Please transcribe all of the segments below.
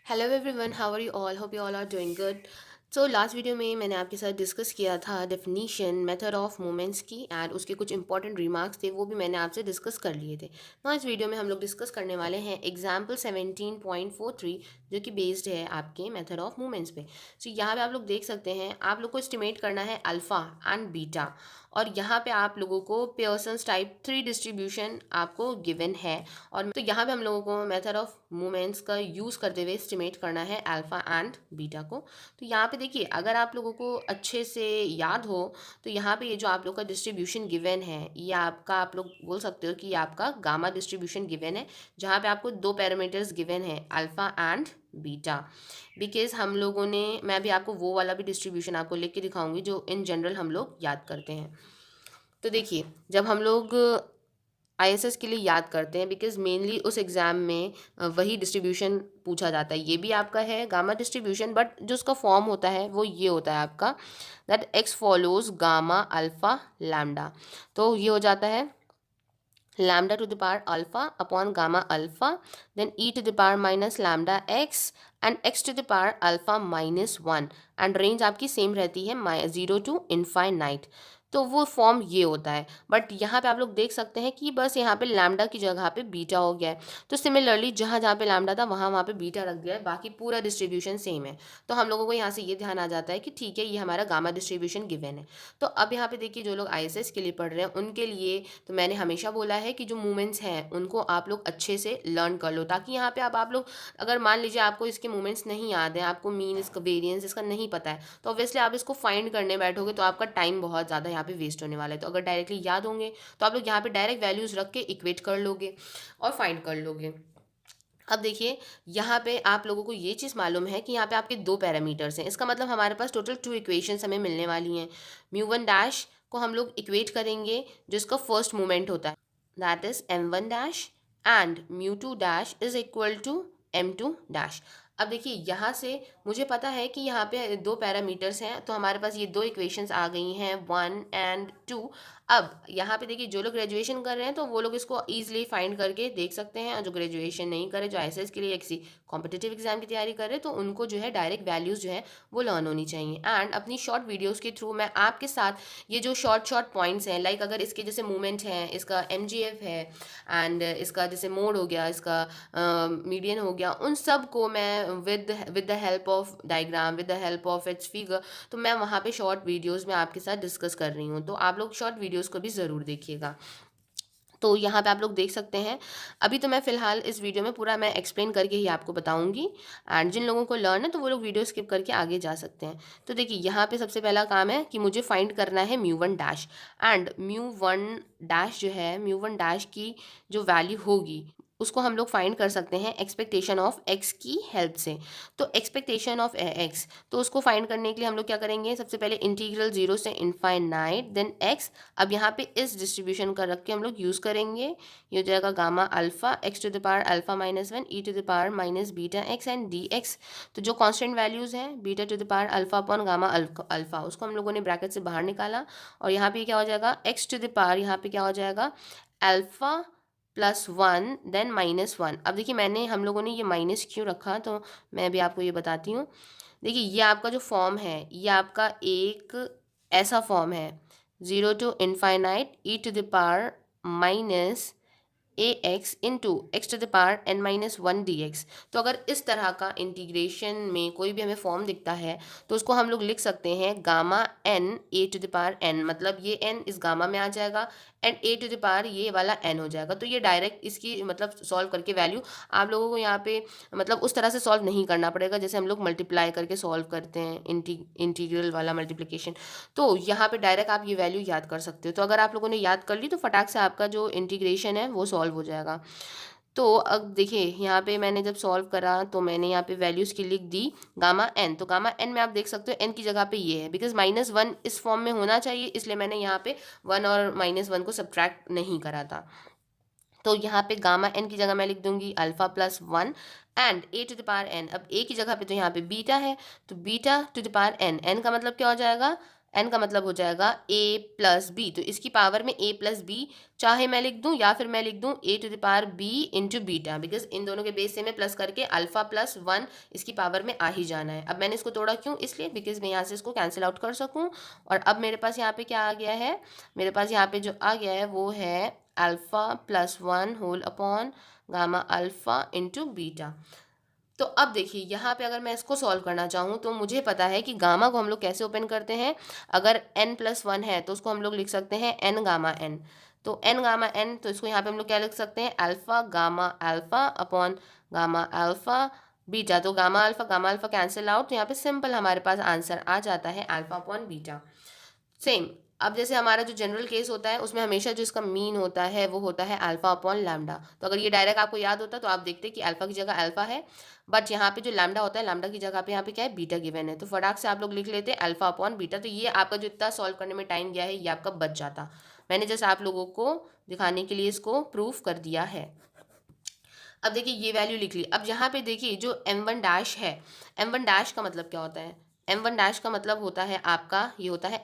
Hello everyone, how are you all? Hope you all are doing good. So last video में मैंने आपके साथ discuss किया था डेफिनीशन मेथड ऑफ मूवमेंट्स की एंड उसके कुछ इंपॉर्टेंट रिमार्क्स थे, वो भी मैंने आपसे डिस्कस कर लिए थे ना। इस वीडियो में हम लोग डिस्कस करने वाले हैं एग्जाम्पल 17.43 जो कि बेस्ड है आपके मेथड ऑफ मूवमेंट्स पे। सो यहाँ पे आप लोग देख सकते हैं, आप लोग को एस्टिमेट करना है अल्फ़ा एंड बीटा, और यहाँ पे आप लोगों को पियर्सन्स टाइप 3 डिस्ट्रीब्यूशन आपको गिवन है। और तो यहाँ पे हम लोगों को मेथड ऑफ मूवमेंट्स का यूज़ करते हुए एस्टिमेट करना है अल्फ़ा एंड बीटा को। तो यहाँ पे देखिए, अगर आप लोगों को अच्छे से याद हो तो यहाँ पे ये जो आप लोग का डिस्ट्रीब्यूशन गिवन है, ये आपका, आप लोग बोल सकते हो कि ये आपका गामा डिस्ट्रीब्यूशन गिवन है, जहाँ पे आपको दो पैरामीटर्स गिवन है अल्फ़ा एंड बीटा। बिकॉज हम लोगों ने, मैं भी आपको वो वाला भी डिस्ट्रीब्यूशन आपको लिख के दिखाऊंगी जो इन जनरल हम लोग याद करते हैं। तो देखिए, जब हम लोग आईएसएस के लिए याद करते हैं, बिकॉज मेनली उस एग्ज़ाम में वही डिस्ट्रीब्यूशन पूछा जाता है। ये भी आपका है गामा डिस्ट्रीब्यूशन, बट जो उसका फॉर्म होता है वो ये होता है आपका, that x follows gamma alpha lambda. तो ये हो जाता है lambda to the power alpha upon gamma alpha, then e to the power minus lambda x and x to the power alpha minus 1, and range आपकी same रहती है 0 to infinite। तो वो फॉर्म ये होता है, बट यहाँ पे आप लोग देख सकते हैं कि बस यहाँ पे लैम्डा की जगह पे बीटा हो गया है। तो सिमिलरली जहाँ जहाँ पे लैम्डा था वहाँ पे बीटा रख दिया है, बाकी पूरा डिस्ट्रीब्यूशन सेम है। तो हम लोगों को यहाँ से ये ध्यान आ जाता है कि ठीक है, ये हमारा गामा डिस्ट्रीब्यूशन गिवन है। तो अब यहाँ पे देखिए, जो लोग आईएसएस के लिए पढ़ रहे हैं उनके लिए तो मैंने हमेशा बोला है कि जो मूवमेंट्स हैं उनको आप लोग अच्छे से लर्न कर लो, ताकि यहाँ पे अब आप लोग, अगर मान लीजिए आपको इसके मूवमेंट्स नहीं याद है, आपको मीन, इसका वेरिएंस इसका नहीं पता है, तो ऑब्वियसली आप इसको फाइंड करने बैठोगे तो आपका टाइम बहुत ज़्यादा यहाँ पे वेस्ट होने वाला है। तो अगर डायरेक्टली याद होंगे तो आप लोग यहाँ पे डायरेक्ट वैल्यूज़ रख के इक्वेट कर लोगे और फाइंड कर लोगे। अब देखिए, यहाँ पे आप लोगों को ये चीज़ मालूम है कि यहाँ पे आपके दो पैरामीटर्स हैं, इसका मतलब हमारे पास टोटल 2 इक्वेशंस हमें मिलने वाली हैं। म्यू वन डैश को हम लोग इक्वेट करेंगे जो इसका फर्स्ट मोमेंट होता है, that is M one dash, and mu two dash is equal to M two dash. अब देखिए, यहाँ से मुझे पता है कि यहाँ पे दो पैरामीटर्स हैं, तो हमारे पास ये दो इक्वेशंस आ गई हैं, 1 एंड 2। अब यहाँ पे देखिए, जो लोग ग्रेजुएशन कर रहे हैं तो वो लोग इसको ईजिली फाइंड करके देख सकते हैं, और जो ग्रेजुएशन नहीं करे, जो आईएसएस के लिए किसी कॉम्पिटिटिव एग्जाम की तैयारी कर रहे हैं, तो उनको जो है डायरेक्ट वैल्यूज़ जो है वो लर्न होनी चाहिए। एंड अपनी शॉर्ट वीडियोज़ के थ्रू मैं आपके साथ ये जो शॉर्ट पॉइंट्स हैं, लाइक अगर इसके जैसे मूवमेंट है, इसका एमजीएफ है, एंड इसका जैसे मोड हो गया, इसका मीडियन हो गया, उन सब को मैं with the help of diagram, with the help of its figure, तो मैं वहाँ पे शॉर्ट वीडियोज़ में आपके साथ डिस्कस कर रही हूँ। तो आप लोग शॉर्ट वीडियोज़ को भी ज़रूर देखिएगा। तो यहाँ पे आप लोग देख सकते हैं, अभी तो मैं फ़िलहाल इस वीडियो में पूरा मैं एक्सप्लेन करके ही आपको बताऊँगी, एंड जिन लोगों को लर्न है तो वो लोग वीडियो स्किप करके आगे जा सकते हैं। तो देखिए, यहाँ पे सबसे पहला काम है कि मुझे फाइंड करना है mu one dash, and mu one dash जो है, म्यू वन डैश की जो वैल्यू होगी उसको हम लोग फाइंड कर सकते हैं एक्सपेक्टेशन ऑफ एक्स की हेल्प से। तो एक्सपेक्टेशन ऑफ एक्स, तो उसको फाइंड करने के लिए हम लोग क्या करेंगे, सबसे पहले इंटीग्रल 0 से इनफाइनाइट देन एक्स। अब यहाँ पे इस डिस्ट्रीब्यूशन का रख के हम लोग यूज़ करेंगे, ये हो जाएगा gamma alpha x to the power alpha minus 1 e to the power minus beta x and d x. तो जो कॉन्स्टेंट वैल्यूज़ हैं, beta to the power alpha upon gamma alpha, उसको हम लोगों ने ब्रैकेट से बाहर निकाला, और यहाँ पे क्या हो जाएगा, एक्स टू द पावर, यहाँ पे क्या हो जाएगा, अल्फ़ा प्लस 1 देन माइनस 1। अब देखिए, मैंने, हम लोगों ने ये माइनस क्यों रखा, तो मैं भी आपको ये बताती हूँ। देखिए, ये आपका जो फॉर्म है, ये आपका एक ऐसा फॉर्म है, 0 to infinite e to the power minus a x into x to the power n minus 1 d x. तो अगर इस तरह का इंटीग्रेशन में कोई भी हमें फॉर्म दिखता है तो उसको हम लोग लिख सकते हैं gamma n a to the power n, मतलब ये एन इस गामा में आ जाएगा and a to the power ये वाला एन हो जाएगा। तो ये डायरेक्ट इसकी मतलब सॉल्व करके वैल्यू आप लोगों को यहाँ पे मतलब उस तरह से सॉल्व नहीं करना पड़ेगा जैसे हम लोग मल्टीप्लाई करके सॉल्व करते हैं, इंटीग्रल वाला मल्टीप्लिकेशन। तो यहाँ पे डायरेक्ट आप ये वैल्यू याद कर सकते हो। तो अगर आप लोगों ने याद कर ली तो फटाक से आपका जो इंटीग्रेशन है वो सॉल्व हो जाएगा। तो अब देखिए, यहाँ पे मैंने जब सॉल्व करा तो मैंने यहाँ पे वैल्यूज़ की लिख दी गामा एन। तो गामा एन में आप देख सकते हो एन की जगह पे ये है, बिकॉज माइनस 1 इस फॉर्म में होना चाहिए, इसलिए मैंने यहाँ पे 1 और माइनस 1 को सब्ट्रैक्ट नहीं करा था। तो यहाँ पे गामा एन की जगह मैं लिख दूंगी alpha plus 1 and a to the power n. अब ए की जगह पे तो यहाँ पे बीटा है, तो beta to the power n, n का मतलब क्या हो जाएगा, n का मतलब हो जाएगा a प्लस बी, तो इसकी पावर में a प्लस बी चाहे मैं लिख दूं या फिर मैं लिख दूं a to the power b into beta, because इन दोनों के बेस से मैं प्लस करके अल्फा प्लस 1 इसकी पावर में आ ही जाना है। अब मैंने इसको तोड़ा क्यों, इसलिए बिकॉज मैं यहाँ से इसको कैंसिल आउट कर सकूँ। और अब मेरे पास यहाँ पे क्या आ गया है, मेरे पास यहाँ पे जो आ गया है वो है alpha plus 1 whole upon gamma alpha into beta. तो अब देखिए यहाँ पे अगर मैं इसको सॉल्व करना चाहूँ तो मुझे पता है कि गामा को हम लोग कैसे ओपन करते हैं। अगर n प्लस 1 है तो उसको हम लोग लिख सकते हैं n गामा n। तो n गामा n, तो इसको यहाँ पे हम लोग क्या लिख सकते हैं, alpha gamma alpha upon gamma alpha beta. तो गामा अल्फा कैंसिल आउट, तो यहाँ पे सिंपल हमारे पास आंसर आ जाता है अल्फा अपॉन बीटा। सेम, अब जैसे हमारा जो जनरल केस होता है उसमें हमेशा जो इसका मीन होता है वो होता है अल्फा अपॉन लैम्डा। तो अगर ये डायरेक्ट आपको याद होता तो आप देखते कि अल्फा की जगह अल्फा है, बट यहाँ पे जो लैम्डा होता है लैम्डा की जगह पे यहाँ पे क्या है, बीटा गिवन है, तो फटाक से आप लोग लिख लेते हैं अल्फा अपॉन बीटा। तो ये आपका जो इतना सॉल्व करने में टाइम गया है ये आपका बच जाता। मैंने जैसे आप लोगों को दिखाने के लिए इसको प्रूफ कर दिया है। अब देखिए ये वैल्यू लिख ली। अब यहाँ पे देखिए जो m1 डैश है, m1 डैश का मतलब क्या होता है, m1 डैश का मतलब होता है आपका, ये होता है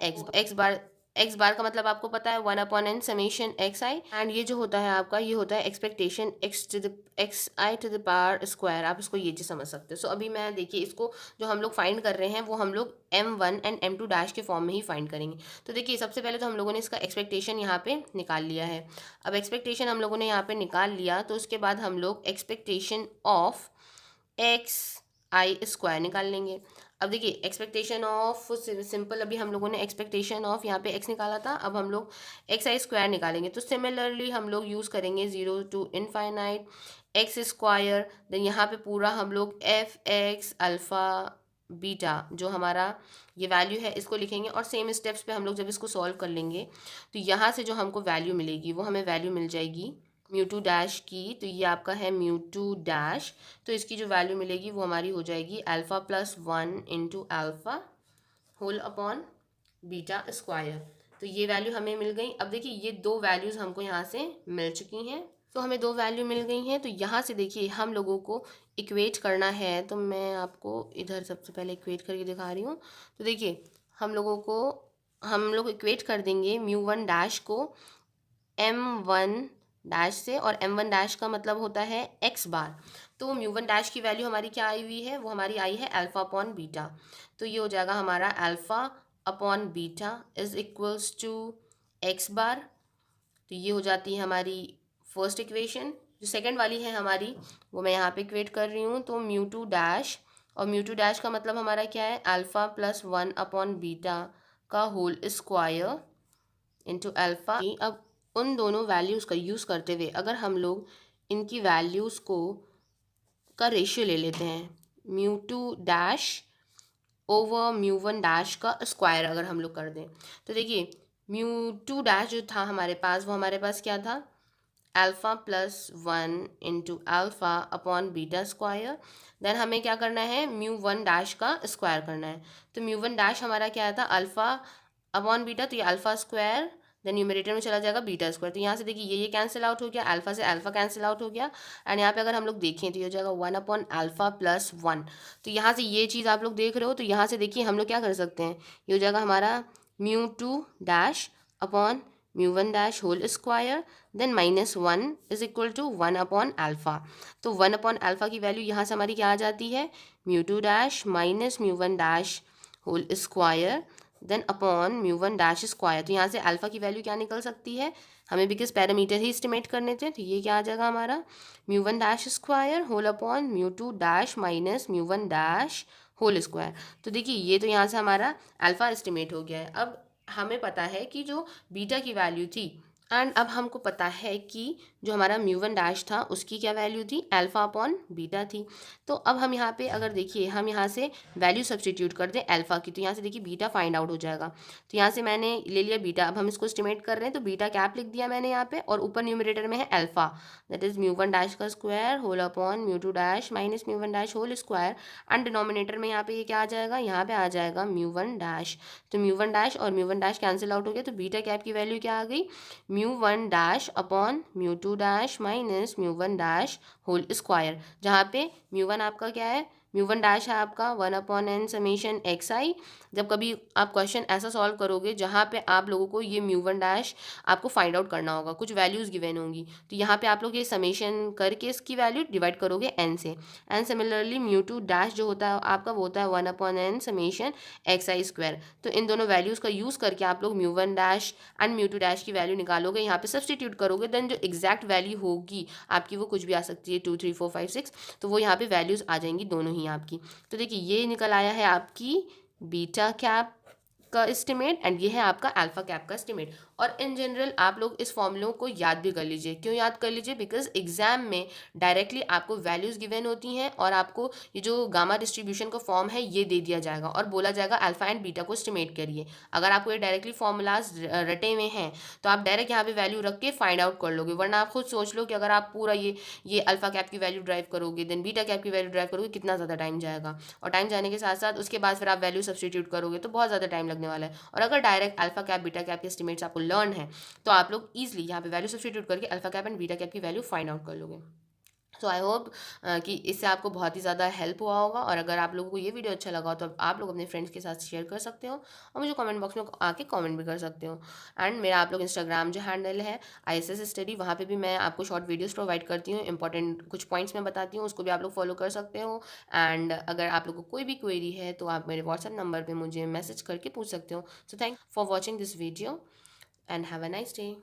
एक्स बार का मतलब आपको पता है 1/n summation x I, and ये जो होता है आपका ये होता है expectation x i to the power square. आप इसको ये चीज़ समझ सकते हो। सो अभी मैं देखिए इसको जो हम लोग फाइंड कर रहे हैं वो हम लोग m1 एंड m2 डैश के फॉर्म में ही फाइंड करेंगे। तो देखिए सबसे पहले तो हम लोगों ने इसका एक्सपेक्टेशन यहाँ पे निकाल लिया है। अब एक्सपेक्टेशन हम लोगों ने यहाँ पे निकाल लिया तो उसके बाद हम लोग expectation of x I square निकाल लेंगे। अब देखिए एक्सपेक्टेशन ऑफ सिंपल, अभी हम लोगों ने एक्सपेक्टेशन ऑफ यहाँ पे एक्स निकाला था, अब हम लोग एक्स आई स्क्वायर निकालेंगे। तो सिमिलरली हम लोग यूज़ करेंगे 0 to infinite x square, then यहाँ पे पूरा हम लोग एफ एक्स अल्फ़ा बीटा जो हमारा ये वैल्यू है इसको लिखेंगे। और सेम स्टेप्स पे हम लोग जब इसको सॉल्व कर लेंगे तो यहाँ से जो हमको वैल्यू मिलेगी वो हमें वैल्यू मिल जाएगी म्यू टू डैश की। तो ये आपका है म्यू टू डैश, तो इसकी जो वैल्यू मिलेगी वो हमारी हो जाएगी alpha plus 1 into alpha whole upon beta square. तो ये वैल्यू हमें मिल गई। अब देखिए ये दो वैल्यूज़ हमको यहाँ से मिल चुकी हैं, तो हमें दो वैल्यू मिल गई हैं। तो यहाँ से देखिए हम लोगों को इक्वेट करना है, तो मैं आपको इधर सबसे पहले इक्वेट करके दिखा रही हूँ। तो देखिए हम लोग इक्वेट कर देंगे म्यू1 डैश को m1 डैश से, और m1 डैश का मतलब होता है x बार। तो म्यू1 डैश की वैल्यू हमारी क्या आई हुई है, वो हमारी आई है अल्फ़ा अपॉन बीटा। तो ये हो जाएगा हमारा alpha upon beta is equals to X bar. तो ये हो जाती है हमारी फर्स्ट इक्वेशन। जो सेकंड वाली है हमारी वो मैं यहाँ पे इक्वेट कर रही हूँ, तो म्यू टू डैश, और म्यू टू डैश का मतलब हमारा क्या है, अल्फ़ा प्लस 1 अपॉन बीटा का होल स्क्वायर इंटू अल्फ़ा। अब उन दोनों वैल्यूज़ का यूज़ करते हुए अगर हम लोग इनकी वैल्यूज़ को का रेशियो ले लेते हैं, mu two dash over mu one dash का स्क्वायर अगर हम लोग कर दें, तो देखिए म्यू टू डैश जो था हमारे पास वो हमारे पास क्या था, alpha plus 1 into alpha upon beta square. Then हमें क्या करना है, म्यू वन डैश का स्क्वायर करना है। तो म्यू वन डैश हमारा क्या था, अल्फ़ा अपॉन बीटा, तो ये अल्फ़ा स्क्वायर, देन न्यूमरेटर में चला जाएगा बीटा स्क्वायर। तो यहाँ से देखिए ये कैंसिल आउट हो गया, अल्फ़ा से अल्फ़ा कैंसिल आउट हो गया, एंड यहाँ पे अगर हम लोग देखें तो ये हो जाएगा 1 अपॉन अल्फ़ा प्लस 1। तो यहाँ से ये चीज़ आप लोग देख रहे हो, तो यहाँ से देखिए हम लोग क्या कर सकते हैं, ये हो जाएगा हमारा mu two dash upon mu one dash whole square, then -1 is equal to 1 upon alpha. तो 1 अपॉन अल्फ़ा की वैल्यू यहाँ से हमारी क्या आ जाती है, mu two dash minus mu one dash whole square then upon mu one dash square. तो यहाँ से अल्फ़ा की वैल्यू क्या निकल सकती है, हमें बिकॉज पैरामीटर ही एस्टिमेट करने थे, तो ये क्या आ जाएगा हमारा mu one dash square whole upon mu two dash minus mu one dash whole square. तो देखिए ये तो यहाँ से हमारा अल्फ़ा एस्टिमेट हो गया है। अब हमें पता है कि जो बीटा की वैल्यू थी, एंड अब हमको पता है कि जो हमारा म्यू वन डैश था उसकी क्या वैल्यू थी, अल्फ़ा अपॉन बीटा थी। तो अब हम यहाँ पे अगर देखिए हम यहाँ से वैल्यू सब्सटीट्यूट कर दें अल्फ़ा की, तो यहाँ से देखिए बीटा फाइंड आउट हो जाएगा। तो यहाँ से मैंने ले लिया बीटा, अब हम इसको एस्टिमेट कर रहे हैं, तो बीटा कैप लिख दिया मैंने यहाँ पे, और ऊपर न्यूमरेटर में है alpha, that is mu one dash का square whole upon mu two dash minus mu one dash whole square, and denominator में यहाँ पे ये क्या आ जाएगा, यहाँ पे आ जाएगा म्यू वन डैश। तो म्यू वन डैश और mu one dash cancel out हो गया, तो बीटा कैप की वैल्यू क्या आ गई, mu one dash upon mu two dash minus mu one dash whole square, जहाँ पे म्यू वन आपका क्या है, म्यू वन डैश है आपका 1/n समेशन एक्स आई। जब कभी आप क्वेश्चन ऐसा सॉल्व करोगे जहाँ पे आप लोगों को ये म्यू वन डैश आपको फाइंड आउट करना होगा, कुछ वैल्यूज़ गिवन होंगी, तो यहाँ पे आप लोग ये समेशन करके इसकी वैल्यू डिवाइड करोगे n से। And similarly mu two dash जो होता है आपका वो होता है 1/n समेशन एक्स आई स्क्वायर। तो इन दोनों वैल्यूज़ का यूज़ करके आप लोग mu one dash and mu two dash की वैल्यू निकालोगे, यहाँ पे सब्सटीट्यूट करोगे, देन जो एग्जैक्ट वैल्यू होगी आपकी वो कुछ भी आ सकती है 2 3 4 5 6, तो वो यहाँ पे वैल्यूज़ आ जाएंगी दोनों ही आपकी। तो देखिए ये निकल आया है आपकी बीटा कैप का एस्टिमेट एंड ये है आपका अल्फा कैप का एस्टिमेट। और इन जनरल आप लोग इस फॉर्मूलों को याद भी कर लीजिए। क्यों याद कर लीजिए? बिकॉज एग्जाम में डायरेक्टली आपको वैल्यूज़ गिवन होती हैं और आपको ये जो गामा डिस्ट्रीब्यूशन का फॉर्म है ये दे दिया जाएगा और बोला जाएगा अल्फा एंड बीटा को एस्टिमेट करिए। अगर आपको ये डायरेक्टली फॉर्मूलाज रटे हुए हैं तो आप डायरेक्ट यहाँ पे वैल्यू रख के फाइंड आउट कर लोगे, वरना आप खुद सोच लो कि अगर आप पूरा ये अल्फा कैप की वैल्यू ड्राइव करोगे देन बीटा कैप की वैल्यू ड्राइव करोगे, कितना ज़्यादा टाइम जाएगा। और टाइम जाने के साथ साथ उसके बाद फिर आप वैल्यू सब्सटीट्यूट करोगे तो बहुत ज़्यादा टाइम लगने वाला है। और अगर direct alpha cap beta cap के एस्टिमेट्स आपको लर्न है तो आप लोग ईजिली यहाँ पे वैल्यू सब्सटीट्यूट करके alpha cap and beta cap की वैल्यू फाइंड आउट कर लोगे। सो आई होप कि इससे आपको बहुत ही ज़्यादा हेल्प हुआ होगा। और अगर आप लोगों को ये वीडियो अच्छा लगा हो तो आप लोग अपने फ्रेंड्स के साथ शेयर कर सकते हो और मुझे कमेंट बॉक्स में आके कमेंट भी कर सकते हो। एंड मेरा आप लोग इंस्टाग्राम जो हैंडल है ISS स्टडी, वहाँ पे भी मैं आपको शॉर्ट वीडियोस प्रोवाइड करती हूँ, इंपॉर्टेंट कुछ पॉइंट्स मैं बताती हूँ, उसको भी आप लोग फॉलो कर सकते हो। एंड अगर आप लोग को कोई भी क्वेरी है तो आप मेरे व्हाट्सएप नंबर पर मुझे मैसेज करके पूछ सकते हो। So thank for watching this video and have a nice day.